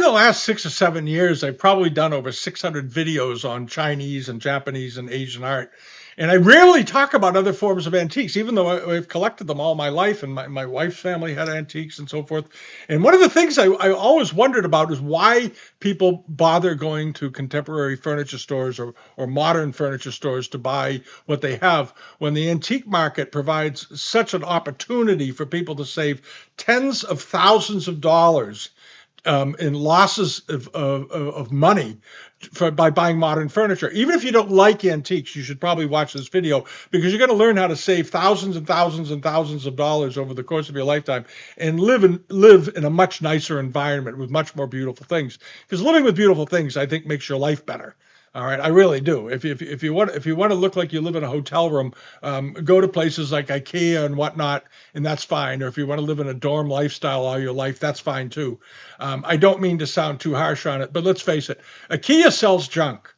the last 6 or 7 years, I've probably done over 600 videos on Chinese and Japanese and Asian art. And I rarely talk about other forms of antiques, even though I've collected them all my life, and my wife's family had antiques and so forth. And one of the things I always wondered about is why people bother going to contemporary furniture stores or modern furniture stores to buy what they have when the antique market provides such an opportunity for people to save tens of thousands of dollars in losses of money by buying modern furniture. Even if you don't like antiques, you should probably watch this video because you're going to learn how to save thousands and thousands and thousands of dollars over the course of your lifetime and live in a much nicer environment with much more beautiful things. Because living with beautiful things, I think, makes your life better. All right, I really do. If you want to look like you live in a hotel room, go to places like IKEA and whatnot, and that's fine. Or if you want to live in a dorm lifestyle all your life, that's fine too. I don't mean to sound too harsh on it, but let's face it, IKEA sells junk.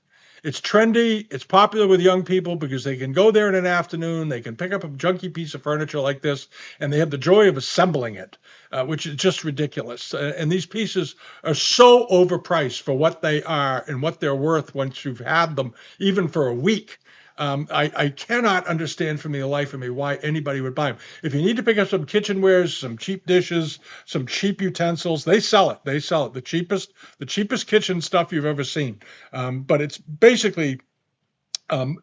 It's trendy. It's popular with young people because they can go there in an afternoon. They can pick up a junky piece of furniture like this, and they have the joy of assembling it, which is just ridiculous. And these pieces are so overpriced for what they are and what they're worth once you've had them, even for a week. I cannot understand for the life of me why anybody would buy them. If you need to pick up some kitchenwares, some cheap dishes, some cheap utensils, they sell it. They sell it. The cheapest kitchen stuff you've ever seen. But it's basically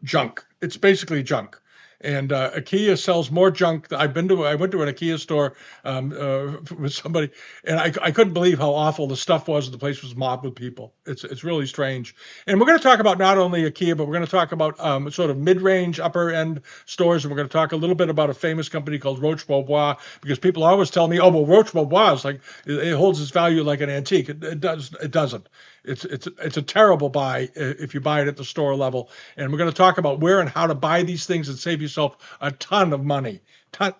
junk. It's basically junk. And IKEA sells more junk. I went to an IKEA store with somebody, and I couldn't believe how awful the stuff was. The place was mobbed with people. It's really strange. And we're going to talk about not only IKEA, but we're going to talk about sort of mid-range, upper-end stores, and we're going to talk a little bit about a famous company called Roche Bobois, because people always tell me, oh, well, Roche Bobois is like it holds its value like an antique. It doesn't. It's a terrible buy if you buy it at the store level. And we're going to talk about where and how to buy these things and save yourself a ton of money,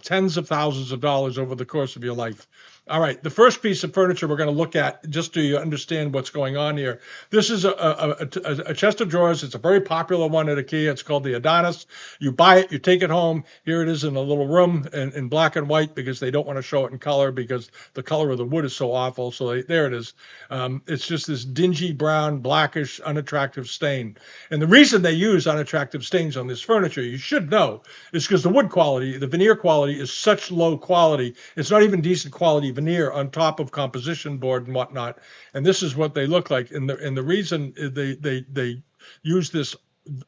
tens of thousands of dollars over the course of your life. All right, the first piece of furniture we're going to look at, just so you understand what's going on here. This is a chest of drawers. It's a very popular one at IKEA. It's called the Adonis. You buy it, you take it home. Here it is in a little room in black and white because they don't want to show it in color because the color of the wood is so awful. So there it is. It's just this dingy brown, blackish, unattractive stain. And the reason they use unattractive stains on this furniture, you should know, is because the wood quality, the veneer quality is such low quality. It's not even decent quality veneer on top of composition board and whatnot. And this is what they look like. And the reason they use this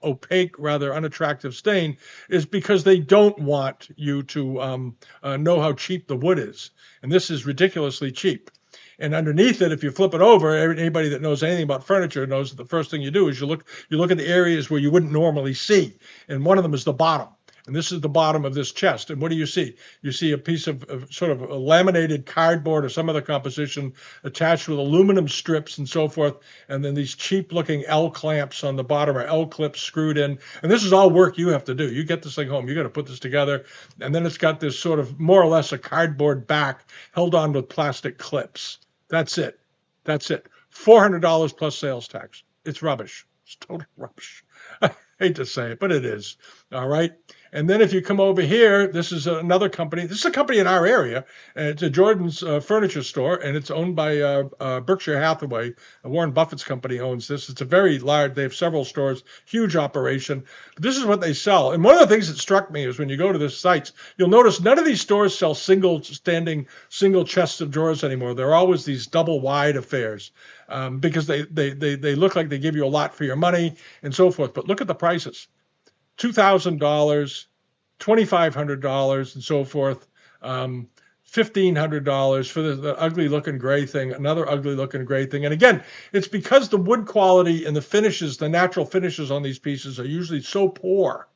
opaque, rather unattractive stain is because they don't want you to know how cheap the wood is. And this is ridiculously cheap. And underneath it, if you flip it over, anybody that knows anything about furniture knows that the first thing you do is you look at the areas where you wouldn't normally see. And one of them is the bottom. And this is the bottom of this chest. And what do you see? You see a piece of sort of a laminated cardboard or some other composition attached with aluminum strips and so forth. And then these cheap looking L clamps on the bottom or L clips screwed in. And this is all work you have to do. You get this thing home. You got to put this together. And then it's got this sort of more or less a cardboard back held on with plastic clips. That's it. That's it. $400 plus sales tax. It's rubbish. It's total rubbish. I hate to say it, but it is. All right. And then if you come over here, this is another company. This is a company in our area. It's a Jordan's furniture store, and it's owned by Berkshire Hathaway. Warren Buffett's company owns this. It's a very large, they have several stores, huge operation. But this is what they sell. And one of the things that struck me is when you go to the sites, you'll notice none of these stores sell single chests of drawers anymore. They're always these double wide affairs because they look like they give you a lot for your money and so forth. But look at the prices. $2,000, $2,500, and so forth. $1,500 for the ugly looking gray thing, another ugly looking gray thing. And again, it's because the wood quality and the finishes, the natural finishes on these pieces are usually so poor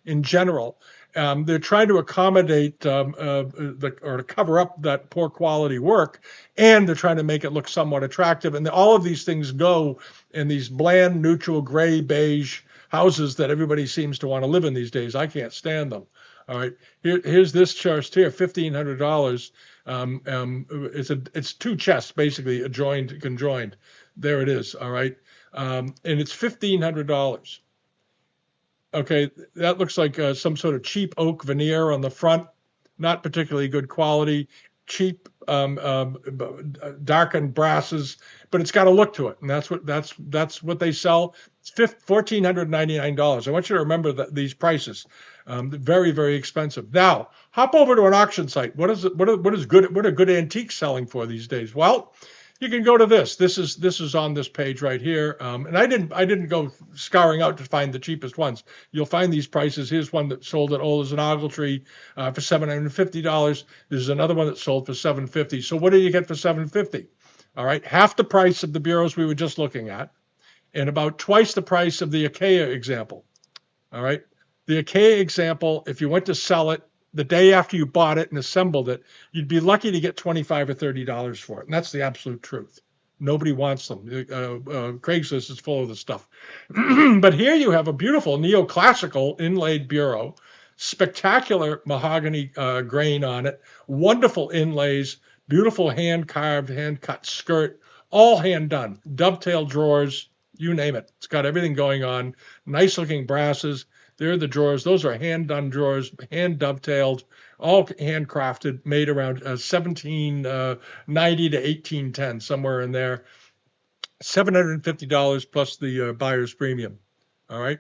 in general. They're trying to accommodate or to cover up that poor quality work, and they're trying to make it look somewhat attractive. And all of these things go in these bland, neutral, gray, beige houses that everybody seems to want to live in these days. I can't stand them. All right, here's this chest here, $1,500. It's two chests basically conjoined. There it is. All right, and it's $1,500. Okay, that looks like some sort of cheap oak veneer on the front, not particularly good quality. cheap darkened brasses, but it's got a look to it, and that's what they sell. It's $1,499. I want you to remember that these prices, very very expensive. Now hop over to an auction site. What are good antiques selling for these days? Well, you can go to this. This is on this page right here. And I didn't go scouring out to find the cheapest ones. You'll find these prices. Here's one that sold at Ola's and Ogletree for $750. There's another one that sold for $750. So what do you get for $750? All right, half the price of the bureaus we were just looking at, and about twice the price of the IKEA example. All right, the IKEA example, if you went to sell it the day after you bought it and assembled it, you'd be lucky to get $25 or $30 for it. And that's the absolute truth. Nobody wants them. Craigslist is full of this stuff. But here you have a beautiful neoclassical inlaid bureau, spectacular mahogany grain on it, wonderful inlays, beautiful hand-carved, hand-cut skirt, all hand-done, dovetail drawers, you name it. It's got everything going on, nice-looking brasses. There are the drawers. Those are hand-done drawers, hand-dovetailed, all handcrafted, made around 1790 to 1810, somewhere in there. $750 plus the buyer's premium. All right.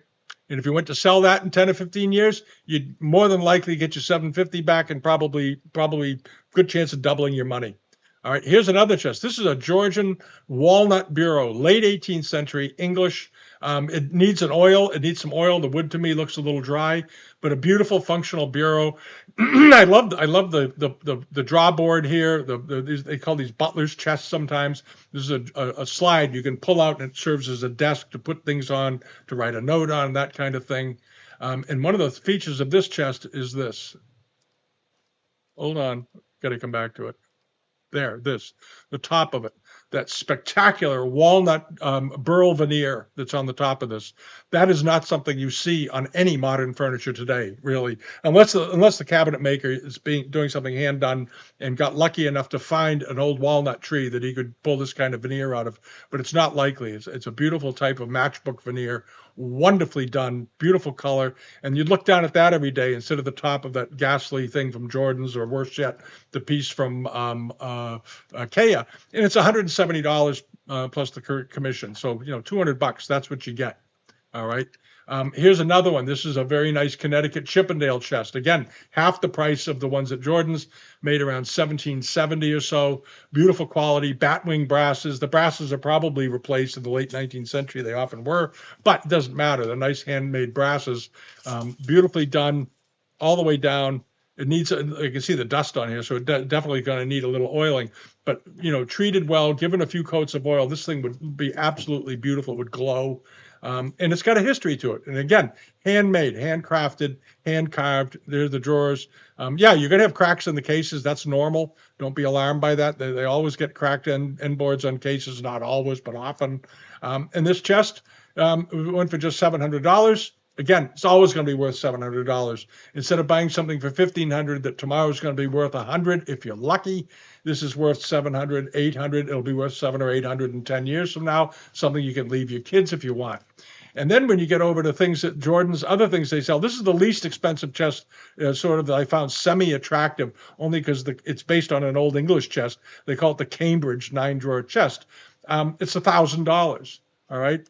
And if you went to sell that in 10 or 15 years, you'd more than likely get your $750 back and probably good chance of doubling your money. All right, here's another chest. This is a Georgian walnut bureau, late 18th century, English. It needs an oil. It needs some oil. The wood to me looks a little dry, but a beautiful functional bureau. I love the drawboard here. They call these butler's chests sometimes. This is a slide you can pull out, and it serves as a desk to put things on, to write a note on, that kind of thing. And one of the features of this chest is this. Hold on, got to come back to it. There, the top of it, that spectacular walnut burl veneer that's on the top of this. That is not something you see on any modern furniture today, really, unless the cabinet maker is doing something hand done and got lucky enough to find an old walnut tree that he could pull this kind of veneer out of. But it's not likely. It's a beautiful type of matchbook veneer, wonderfully done, beautiful color, and you'd look down at that every day instead of the top of that ghastly thing from Jordan's, or worse yet, the piece from IKEA, and it's $170 plus the commission. So $200. That's what you get. All right. Here's another one. This is a very nice Connecticut Chippendale chest. Again, half the price of the ones at Jordan's, made around 1770 or so. Beautiful quality, batwing brasses. The brasses are probably replaced in the late 19th century. They often were, but it doesn't matter. They're nice handmade brasses, beautifully done all the way down. It needs, you can see the dust on here, so it's definitely going to need a little oiling. But, treated well, given a few coats of oil, this thing would be absolutely beautiful. It would glow. And it's got a history to it. And again, handmade, handcrafted, hand carved. There's the drawers. You're going to have cracks in the cases. That's normal. Don't be alarmed by that. They always get cracked end boards on cases. Not always, but often. And this chest went for just $700. Again, it's always going to be worth $700. Instead of buying something for $1,500 that tomorrow's going to be worth $100, if you're lucky, this is worth $700, $800. It'll be worth $700 or $800 in 10 years from now. Something you can leave your kids if you want. And then when you get over to things that Jordan's, other things they sell, this is the least expensive chest, sort of, that I found semi-attractive, only because it's based on an old English chest. They call it the Cambridge 9-drawer chest. It's $1,000. All right.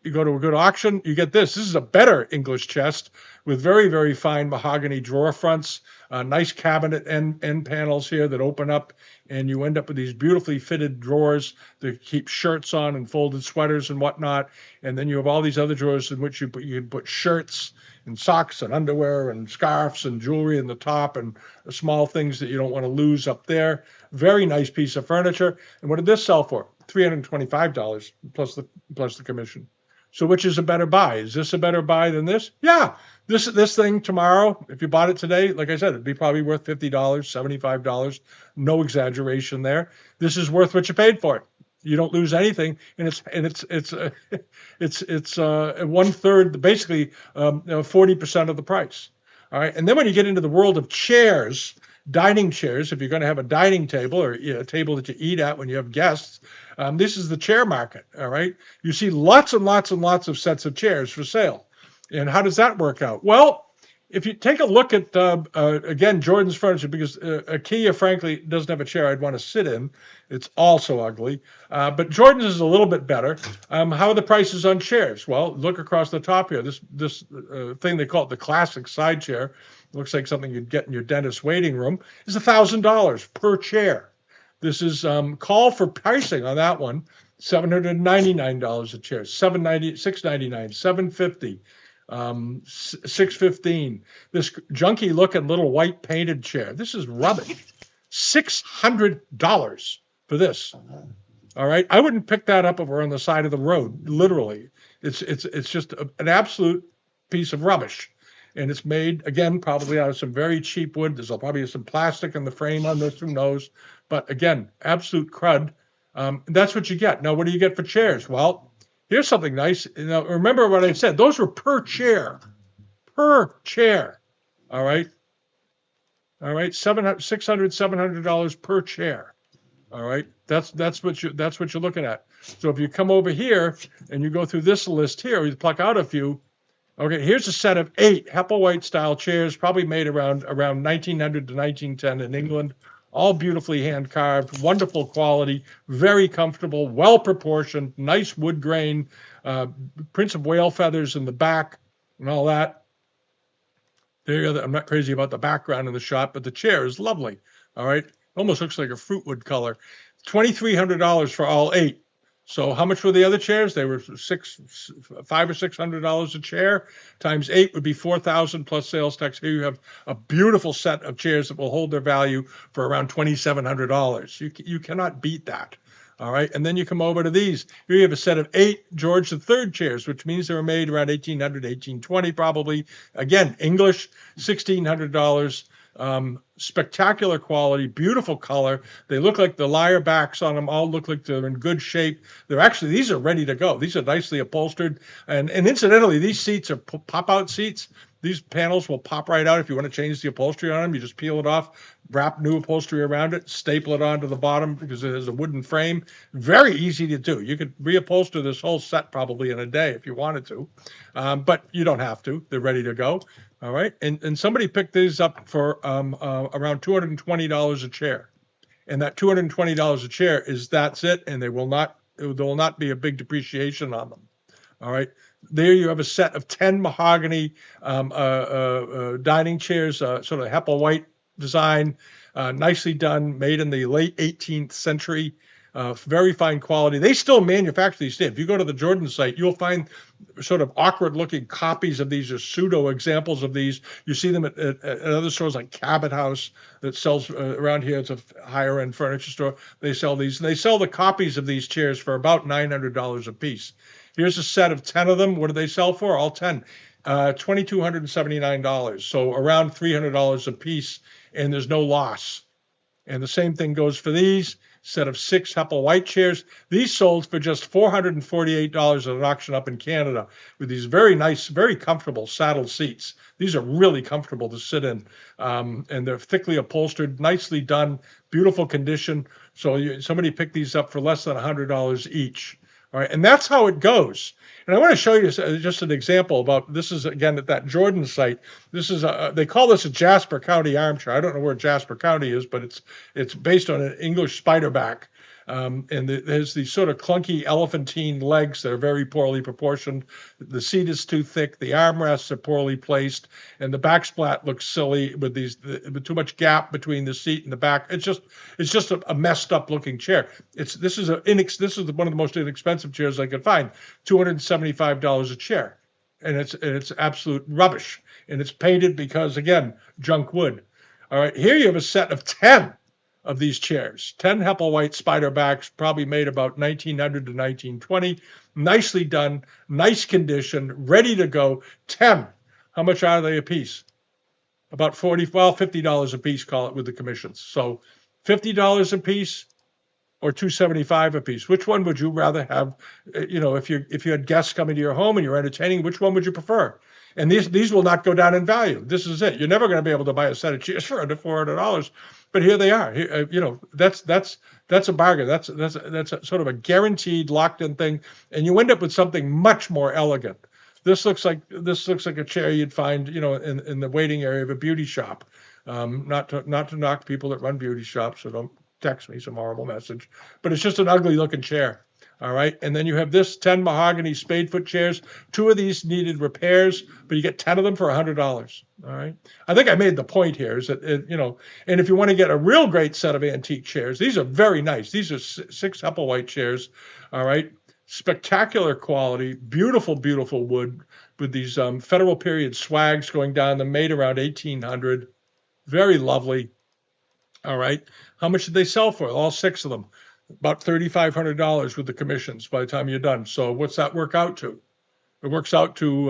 You go to a good auction, you get this. This is a better English chest with very, very fine mahogany drawer fronts, nice cabinet end panels here that open up, and you end up with these beautifully fitted drawers that keep shirts on and folded sweaters and whatnot. And then you have all these other drawers in which you can put shirts and socks and underwear and scarves and jewelry in the top, and small things that you don't want to lose up there. Very nice piece of furniture. And what did this sell for? $325 plus the commission. So which is a better buy? Is this a better buy than this? Yeah. This thing tomorrow, if you bought it today, like I said, it'd be probably worth $50, $75. No exaggeration there. This is worth what you paid for it. You don't lose anything, and it's 1/3, basically 40% of the price. All right. And then when you get into the world of chairs, dining chairs, if you're going to have a dining table or a table that you eat at when you have guests, this is the chair market. All right. You see lots and lots and lots of sets of chairs for sale. And how does that work out? Well, if you take a look at again Jordan's furniture, because IKEA frankly doesn't have a chair I'd want to sit in. It's also ugly, but Jordan's is a little bit better. How are the prices on chairs? Well, look across the top here. This thing they call it the classic side chair. Looks like something you'd get in your dentist's waiting room. Is $1,000 per chair. This is call for pricing on that one. $799 a chair. $699, $750. 615. This junky looking little white painted chair. This is rubbish. $600 for this. All right. I wouldn't pick that up if we're on the side of the road. Literally. It's just an absolute piece of rubbish. And it's made, again, probably out of some very cheap wood. There's probably some plastic in the frame on this, who knows. But again, absolute crud. That's what you get. Now, what do you get for chairs? Well, here's something nice. Remember what I said. Those were per chair. Per chair. All right. All right. $600, $700 per chair. All right. That's what you're looking at. So if you come over here and you go through this list here, you pluck out a few. Okay, here's a set of 8 Hepplewhite style chairs, probably made around 1900 to 1910 in England. All beautifully hand carved, wonderful quality, very comfortable, well proportioned, nice wood grain, prints of whale feathers in the back, and all that. I'm not crazy about the background in the shot, but the chair is lovely. All right, almost looks like a fruitwood color. $2,300 for all 8. So how much were the other chairs? They were $500 or $600 a chair. Times 8 would be $4,000 plus sales tax. Here you have a beautiful set of chairs that will hold their value for around $2,700. You cannot beat that. All right. And then you come over to these. Here you have a set of 8 George III chairs, which means they were made around 1800, 1820 probably. Again, English, $1,600. Spectacular quality, beautiful color. They look like the lyre backs on them all look like they're in good shape. These are ready to go. These are nicely upholstered. And incidentally, these seats are pop-out seats. These panels will pop right out if you want to change the upholstery on them. You just peel it off, wrap new upholstery around it, staple it onto the bottom because it has a wooden frame. Very easy to do. You could reupholster this whole set probably in a day if you wanted to, but you don't have to. They're ready to go. All right. And somebody picked these up for around $220 a chair. And that $220 a chair that's it. And there will not be a big depreciation on them. All right. There you have a set of 10 mahogany dining chairs, sort of Hepplewhite design, nicely done, made in the late 18th century. Very fine quality. They still manufacture these. If you go to the Jordan site, you'll find sort of awkward-looking copies of these or pseudo examples of these. You see them at other stores like Cabot House that sells around here. It's a higher-end furniture store. They sell these. And they sell the copies of these chairs for about $900 a piece. Here's a set of 10 of them. What do they sell for? All 10. $2,279. So around $300 a piece, and there's no loss. And the same thing goes for these. Set of 6 Hepplewhite chairs. These sold for just $448 at an auction up in Canada with these very nice, very comfortable saddle seats. These are really comfortable to sit in, and they're thickly upholstered, nicely done, beautiful condition. So somebody picked these up for less than $100 each. All right, and that's how it goes. And I want to show you just an example about this is, again, at that Jordan site. This is they call this a Jasper County armchair. I don't know where Jasper County is, but it's based on an English spiderback. And there's these sort of clunky elephantine legs that are very poorly proportioned. The seat is too thick. The armrests are poorly placed, and the backsplat looks silly with too much gap between the seat and the back. It's just a messed up looking chair. This is one of the most inexpensive chairs I could find. $275 a chair, and it's absolute rubbish. And it's painted because, again, junk wood. All right, here you have a set of 10 of these chairs. 10 Hepplewhite spiderbacks, probably made about 1900 to 1920. Nicely done, nice condition, ready to go. 10. How much are they a piece? About $50 a piece, call it, with the commissions. So $50 a piece or $275 a piece. Which one would you rather have? If you had guests coming to your home and you're entertaining, which one would you prefer? And these will not go down in value. This is it. You're never going to be able to buy a set of chairs for under $400. But here they are. That's a bargain. That's a sort of a guaranteed locked-in thing, and you end up with something much more elegant This looks like a chair you'd find, in the waiting area of a beauty shop. Not to knock people that run beauty shops, so don't text me some horrible message. But it's just an ugly looking chair. All right, and then you have this 10 mahogany spadefoot chairs. Two of these needed repairs, but you get 10 of them for $100. All right, I think I made the point here is that and if you want to get a real great set of antique chairs, these are very nice. These are six Hepplewhite chairs. All right, spectacular quality, beautiful, beautiful wood with these federal period swags going down. They're made around 1800. Very lovely. All right, how much did they sell for? All six of them. About $3,500 with the commissions by the time you're done. So what's that work out to? It works out to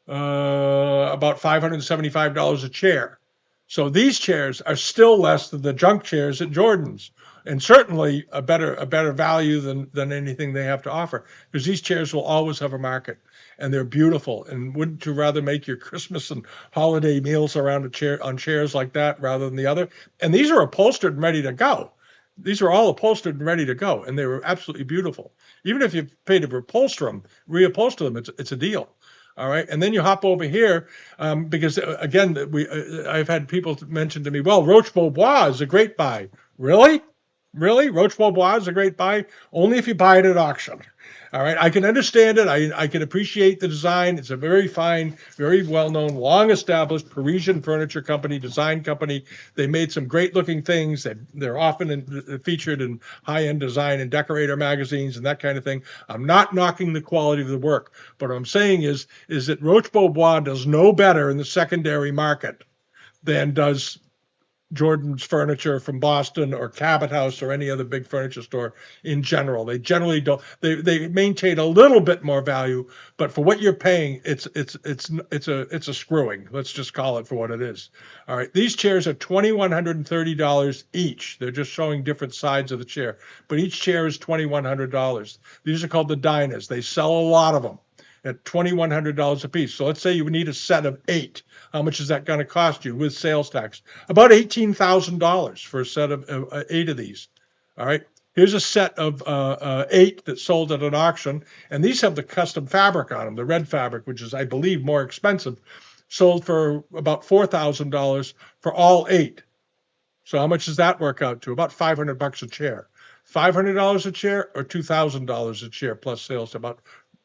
about $575 a chair. So these chairs are still less than the junk chairs at Jordan's, and certainly a better value than anything they have to offer, because these chairs will always have a market, and they're beautiful. And wouldn't you rather make your Christmas and holiday meals around a chair on chairs like that rather than the other? And these are upholstered and ready to go. These are all upholstered and ready to go, and they were absolutely beautiful. Even if you paid to reupholster them, it's a deal. All right, and then you hop over here because again, I've had people mention to me, well, Roche Bobois is a great buy. Really? Roche Bobois is a great buy? Only if you buy it at auction. All right, I can understand it. I can appreciate the design. It's a very fine, very well-known, long-established Parisian furniture company, design company. They made some great-looking things. They're often featured in high-end design and decorator magazines and that kind of thing. I'm not knocking the quality of the work, but what I'm saying is that Roche Bobois does no better in the secondary market than does Jordan's Furniture from Boston or Cabot House or any other big furniture store in general. They generally don't. They maintain a little bit more value, but for what you're paying, it's a screwing. Let's just call it for what it is. All right, these chairs are $2,130 each. They're just showing different sides of the chair, but each chair is $2,100. These are called the diners. They sell a lot of them at $2,100 a piece. So let's say you need a set of 8. How much is that going to cost you with sales tax? About $18,000 for a set of 8 of these. All right. Here's a set of 8 that sold at an auction, and these have the custom fabric on them, the red fabric, which is, I believe, more expensive. Sold for about $4,000 for all 8. So how much does that work out to? About $500 a chair. $500 a chair or $2,000 a chair plus sales, about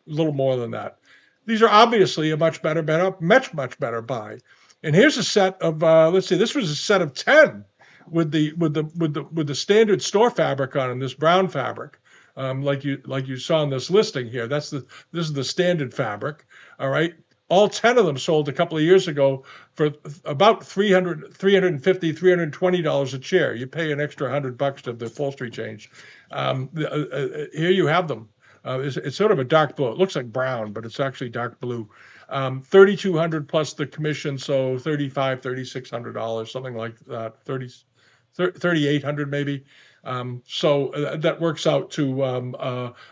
a little more than that. These are obviously a much better buy. And here's a set of let's see, this was a set of 10 with the standard store fabric on them, this brown fabric, like you saw in this listing here. This is the standard fabric. All right. All 10 of them sold a couple of years ago for about $350, $320 a chair. You pay an extra $100 to the upholstery change. Here you have them. It's sort of a dark blue. It looks like brown, but it's actually dark blue. $3,200 plus the commission, so $3,500, $3,600, something like that. $3,800 maybe. So that works out to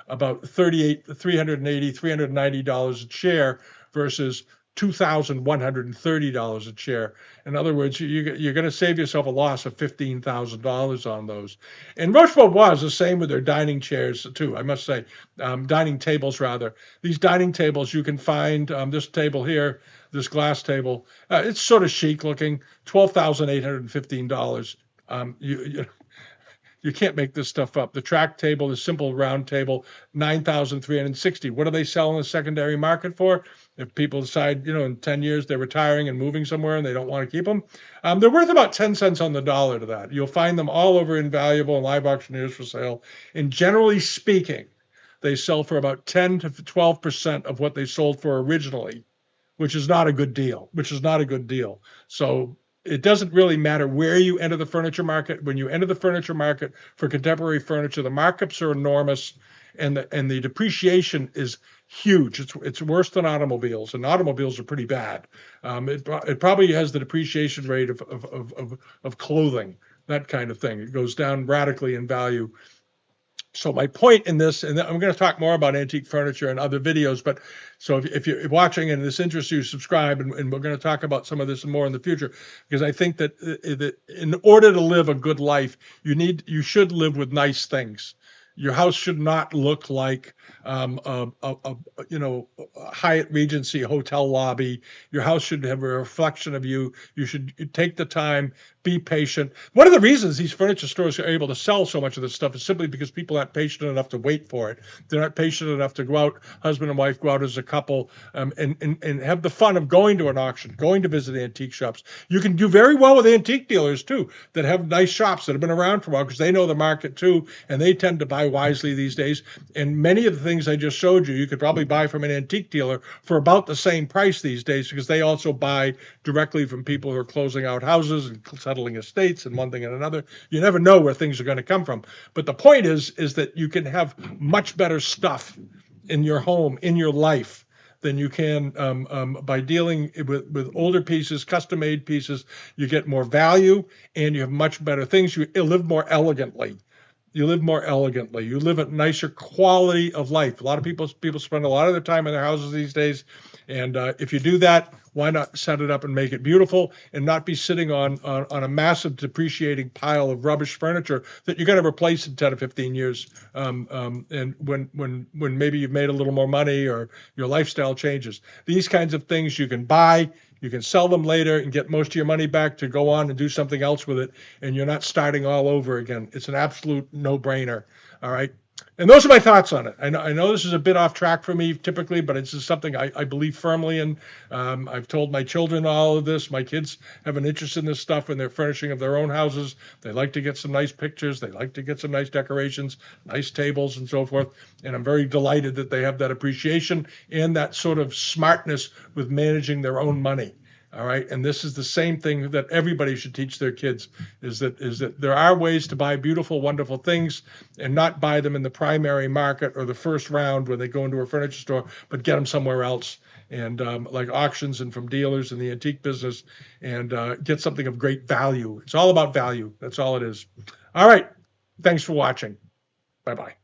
about $380, $390 a chair versus $2,130 a chair. In other words, you're going to save yourself a loss of $15,000 on those. And Roche Bobois is the same with their dining chairs too, I must say, dining tables rather. These dining tables, you can find this table here, this glass table. It's sort of chic looking, $12,815. You can't make this stuff up. The track table, the simple round table, $9,360. What do they sell in the secondary market for? If people decide, in 10 years they're retiring and moving somewhere and they don't want to keep them, they're worth about 10 cents on the dollar to that. You'll find them all over Invaluable and Live Auctioneers for sale. And generally speaking, they sell for about 10 to 12% of what they sold for originally, which is not a good deal. So it doesn't really matter where you enter the furniture market. When you enter the furniture market for contemporary furniture, the markups are enormous, and the depreciation is huge. It's worse than automobiles, and automobiles are pretty bad. It probably has the depreciation rate of clothing, that kind of thing. It goes down radically in value. So my point in this, and I'm going to talk more about antique furniture in other videos, but so if you're watching and this interests you, subscribe, and we're going to talk about some of this more in the future, because I think that in order to live a good life, you should live with nice things. Your house should not look like a Hyatt Regency hotel lobby. Your house should have a reflection of you. You should take the time, be patient. One of the reasons these furniture stores are able to sell so much of this stuff is simply because people aren't patient enough to wait for it. They're not patient enough to go out, husband and wife go out as a couple, and have the fun of going to an auction, going to visit antique shops. You can do very well with antique dealers too that have nice shops that have been around for a while because they know the market too, and they tend to buy wisely these days. And many of the things I just showed you, you could probably buy from an antique dealer for about the same price these days because they also buy directly from people who are closing out houses and settling estates and one thing and another. You never know where things are going to come from. But the point is that you can have much better stuff in your home, in your life, than you can by dealing with older pieces, custom-made pieces. You get more value and you have much better things. You live more elegantly. You live more elegantly. You live a nicer quality of life. A lot of people spend a lot of their time in their houses these days, and if you do that, why not set it up and make it beautiful, and not be sitting on a massive depreciating pile of rubbish furniture that you're going to replace in 10 or 15 years, and when maybe you've made a little more money or your lifestyle changes. These kinds of things you can buy. You can sell them later and get most of your money back to go on and do something else with it, and you're not starting all over again. It's an absolute no-brainer. All right. And those are my thoughts on it. I know this is a bit off track for me typically, but it's just something I believe firmly in. I've told my children all of this. My kids have an interest in this stuff when they're furnishing of their own houses. They like to get some nice pictures. They like to get some nice decorations, nice tables and so forth. And I'm very delighted that they have that appreciation and that sort of smartness with managing their own money. All right. And this is the same thing that everybody should teach their kids is that there are ways to buy beautiful, wonderful things and not buy them in the primary market or the first round when they go into a furniture store, but get them somewhere else. And like auctions and from dealers in the antique business and get something of great value. It's all about value. That's all it is. All right. Thanks for watching. Bye-bye.